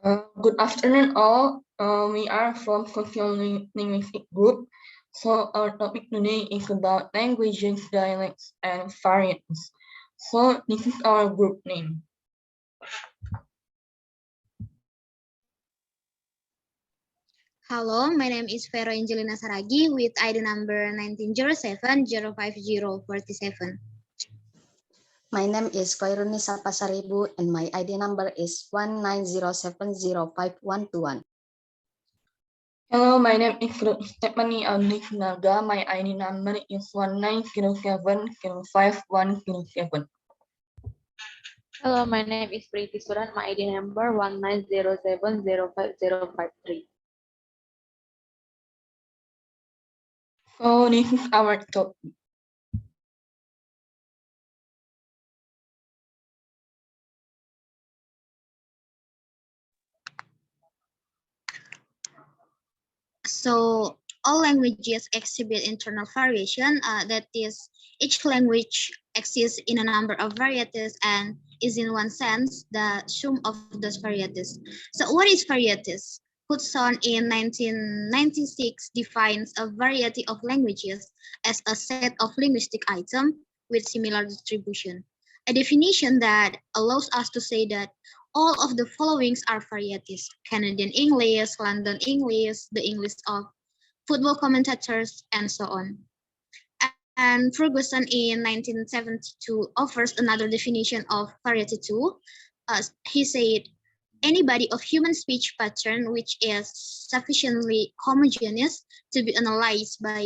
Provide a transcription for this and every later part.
Good afternoon, all. We are from Social Linguistic Group. So our topic today is about languages, dialects, and varieties. So this is our group name. Hello, my name is Enjelina Saragih with ID number 1907-05047. My name is Nisa Pasaribu and my ID number is 19070521. Hello, my name is Ruth Stephanie Audrey Sinaga. My ID number is 1907052107. Hello, my name is Suraj. My ID number 1907050553. So this is our topic. So all languages exhibit internal variation, that is, each language exists in a number of varieties and is in one sense the sum of those varieties. So what is varieties? Hudson in 1996 defines a variety of languages as a set of linguistic items with similar distribution. A definition that allows us to say that all of the followings are varieties: Canadian English, London English, the English of football commentators, and so on. And Ferguson in 1972 offers another definition of variety too. He said, any body of human speech pattern which is sufficiently homogeneous to be analyzed by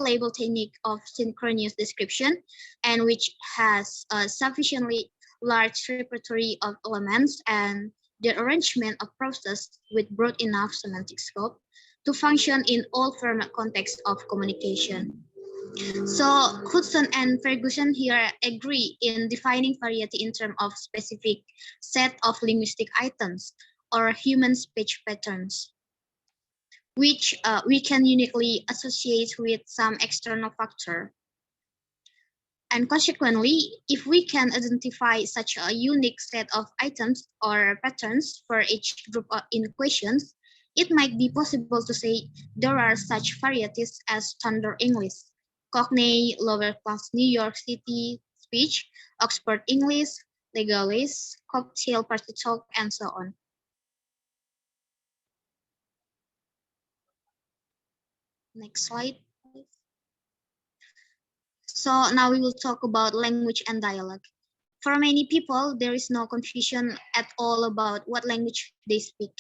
available technique of synchronous description and which has a sufficiently large repertoire of elements and the arrangement of process with broad enough semantic scope to function in all formal contexts of communication. So Hudson and Ferguson here agree in defining variety in terms of specific set of linguistic items or human speech patterns, which we can uniquely associate with some external factor. And consequently, if we can identify such a unique set of items or patterns for each group in questions, it might be possible to say there are such varieties as Standard English, Cockney, lower class New York City speech, Oxford English, Legalese, cocktail party talk, and so on. Next slide, please. So now we will talk about language and dialect. For many people, there is no confusion at all about what language they speak.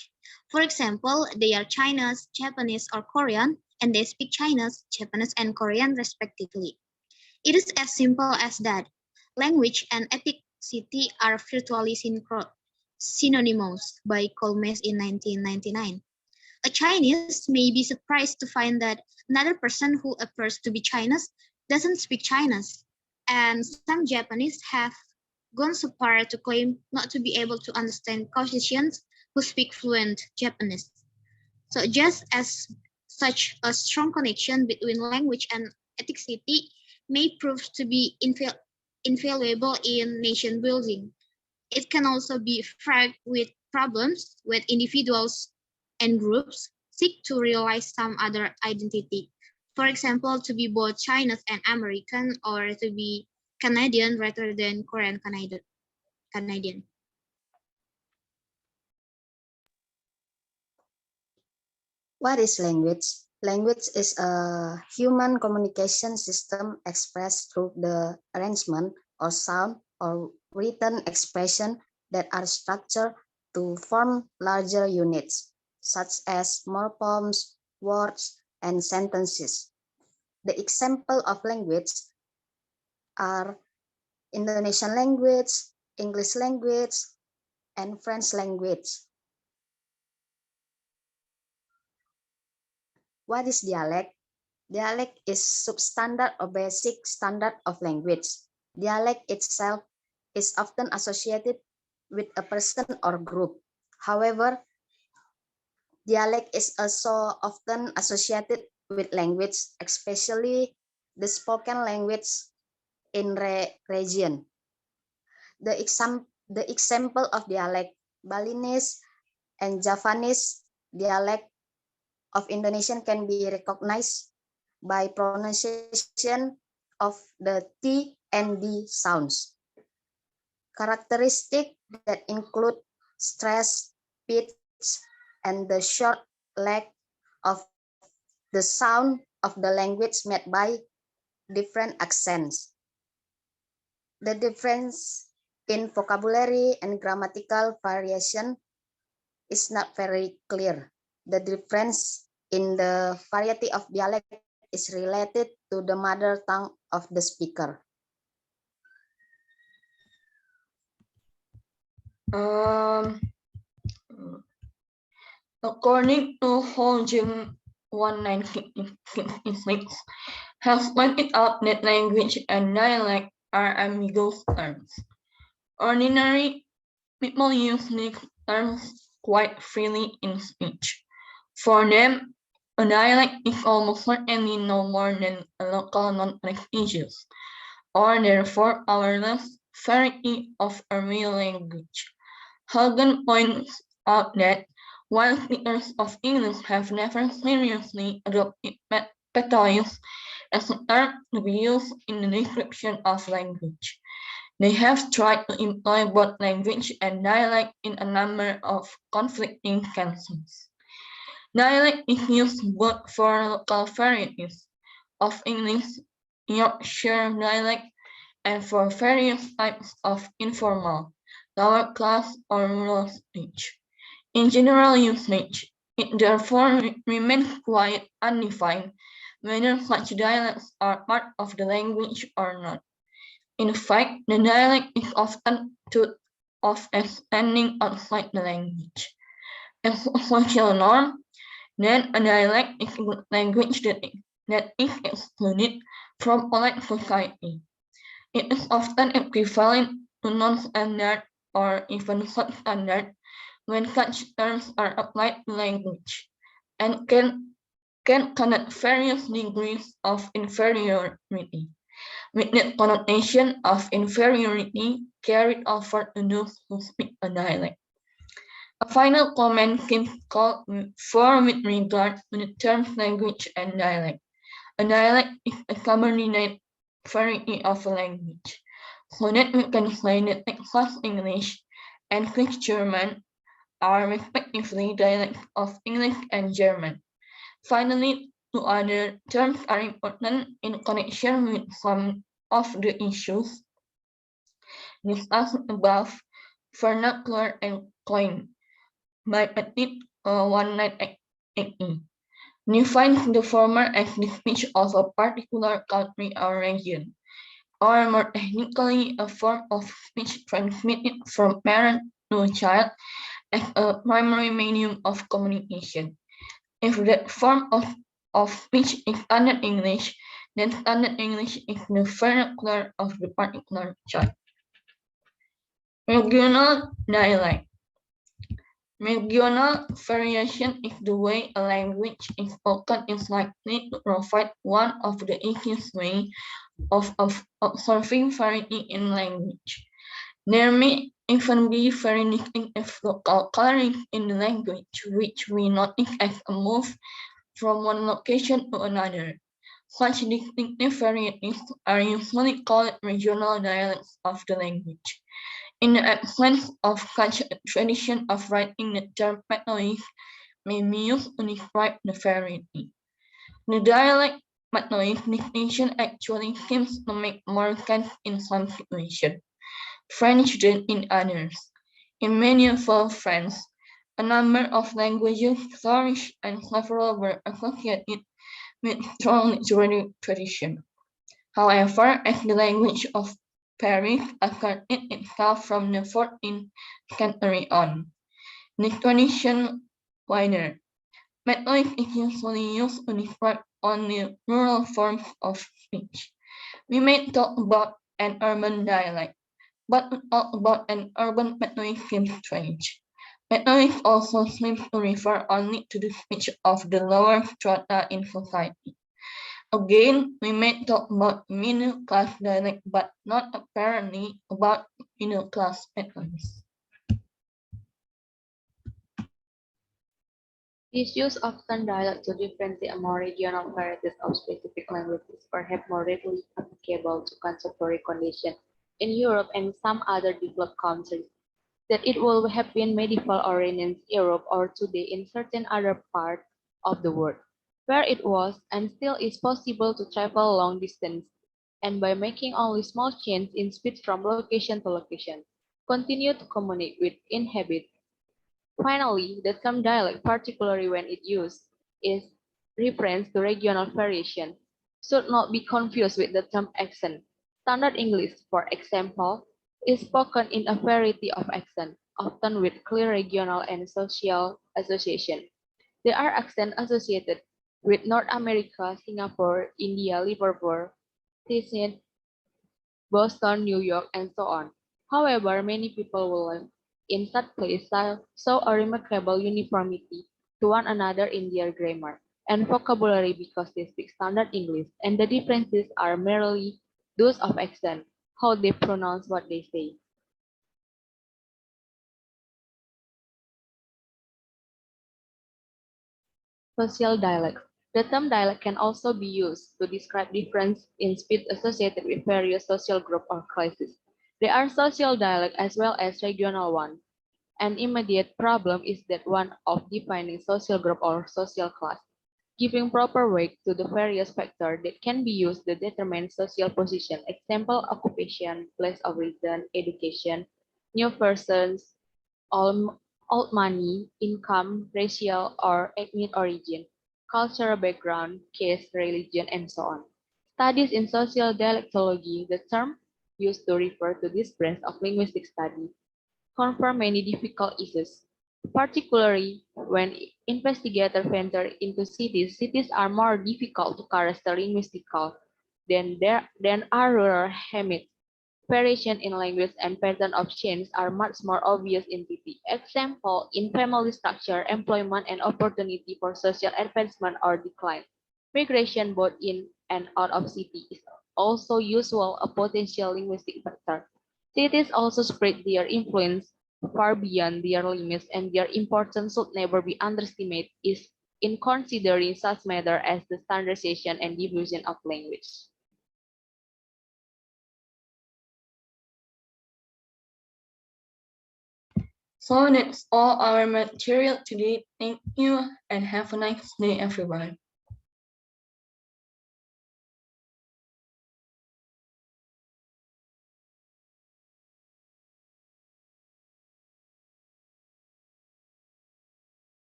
For example, they are Chinese, Japanese, or Korean, and they speak Chinese, Japanese, and Korean respectively. It is as simple as that. Language and ethnicity are virtually synonymous by Colmes in 1999. A Chinese may be surprised to find that another person who appears to be Chinese doesn't speak Chinese, and some Japanese have gone so far to claim not to be able to understand Caucasians who speak fluent Japanese. So just as such a strong connection between language and ethnicity may prove to be invaluable in nation building, it can also be fraught with problems when individuals and groups seek to realize some other identity. For example, to be both Chinese and American, or to be Canadian rather than Korean Canadian. What is language? Language is a human communication system expressed through the arrangement or sound or written expression that are structured to form larger units, such as morphemes, words, and sentences. The example of language are Indonesian language, English language, and French language. What is dialect? Dialect is substandard or basic standard of language. Dialect itself is often associated with a person or group. However, dialect is also often associated with language, especially the spoken language in region. The example of dialect: Balinese, and Javanese dialect of Indonesian can be recognized by pronunciation of the T and D sounds. Characteristics that include stress, pitch, and the short leg of the sound of the language made by different accents. The difference in vocabulary and grammatical variation is not very clear. The difference in the variety of dialect is related to the mother tongue of the speaker. According to Holgem 1966, has pointed out that language and dialect are ambiguous terms. Ordinary people use these terms quite freely in speech. For them, a dialect is almost certainly no more than a local non-prestigious, or therefore powerless variety of a real language. Hagen points out that while speakers of English have never seriously adopted patois as a term to be used in the description of language, they have tried to employ both language and dialect in a number of conflicting cases. Dialect is used both for local varieties of English, Yorkshire dialect, and for various types of informal, lower class or rural speech. In general usage, it therefore remains quite undefined whether such dialects are part of the language or not. In fact, the dialect is often thought of as standing outside the language. As a social norm, then a dialect is a language that is excluded from polite society. It is often equivalent to non-standard or even substandard when such terms are applied to language, and can connote various degrees of inferiority, with the connotation of inferiority carried over to those who speak a dialect. A final comment seems called for with regard to the terms language and dialect. A dialect is a subordinate variety of a language, so that we can say that Texas English and Swiss German are respectively dialects of English and German. Finally, two other terms are important in connection with some of the issues discussed above: vernacular and coin by Petit 1980. Defines the former as the speech of a particular country or region, or more technically, a form of speech transmitted from parent to child as a primary medium of communication. If that form of speech is Standard English, then Standard English is the vernacular of the particular child. Regional dialect. Regional variation is the way a language is spoken is likely to provide one of the easiest ways of observing variety in language. There may even be very distinctive local colorings in the language, which we notice as a move from one location to another. Such distinctive varieties are usually called regional dialects of the language. In the absence of such a tradition of writing, the term patois may be used to describe the variety. The dialect patois distinction actually seems to make more sense in some situations, French than in others. In medieval France, a number of languages flourished and several were associated with strong literary tradition. However, as the language of Paris asserted itself from the 14th century on, the tradition wider. Patois is usually used to describe only rural forms of speech. We may talk about an urban dialect, but to talk about an urban patois seems strange. Patois also seems to refer only to the speech of the lower strata in society. Again, we may talk about middle class dialect, but not apparently about middle class patois. This use often dialect to differentiate among regional varieties of specific languages, perhaps more readily applicable to contemporary conditions in Europe and some other developed countries, that it would have been medieval or Renaissance Europe or today in certain other parts of the world, where it was and still is possible to travel long distance, and by making only small changes in speed from location to location, continue to communicate with inhabitants. Finally, the term dialect, particularly when it used, is reference to regional variation, should not be confused with the term accent. Standard English, for example, is spoken in a variety of accents, often with clear regional and social association. There are accents associated with North America, Singapore, India, Liverpool, Sydney, Boston, New York, and so on. However, many people will live in such places show a remarkable uniformity to one another in their grammar and vocabulary because they speak standard English, and the differences are merely those of accent, how they pronounce what they say. Social dialects. The term dialect can also be used to describe difference in speech associated with various social groups or classes. There are social dialects as well as regional ones. An immediate problem is that one of defining social group or social class, giving proper weight to the various factors that can be used to determine social position, example, occupation, place of residence, education, new persons, old money, income, racial or ethnic origin, cultural background, caste, religion, and so on. Studies in social dialectology, the term used to refer to this branch of linguistic study, confront many difficult issues, particularly when investigators venture into cities. Cities are more difficult to characterize linguistical than are rural hemispheres. Variation in language and pattern of change are much more obvious in city. Example, in family structure, employment and opportunity for social advancement or decline. Migration both in and out of city is also usual a potential linguistic factor. Cities also spread their influence far beyond their limits, and their importance should never be underestimated is in considering such matters as the standardization and diffusion of language. So that's all our material today. Thank you and have a nice day, everyone.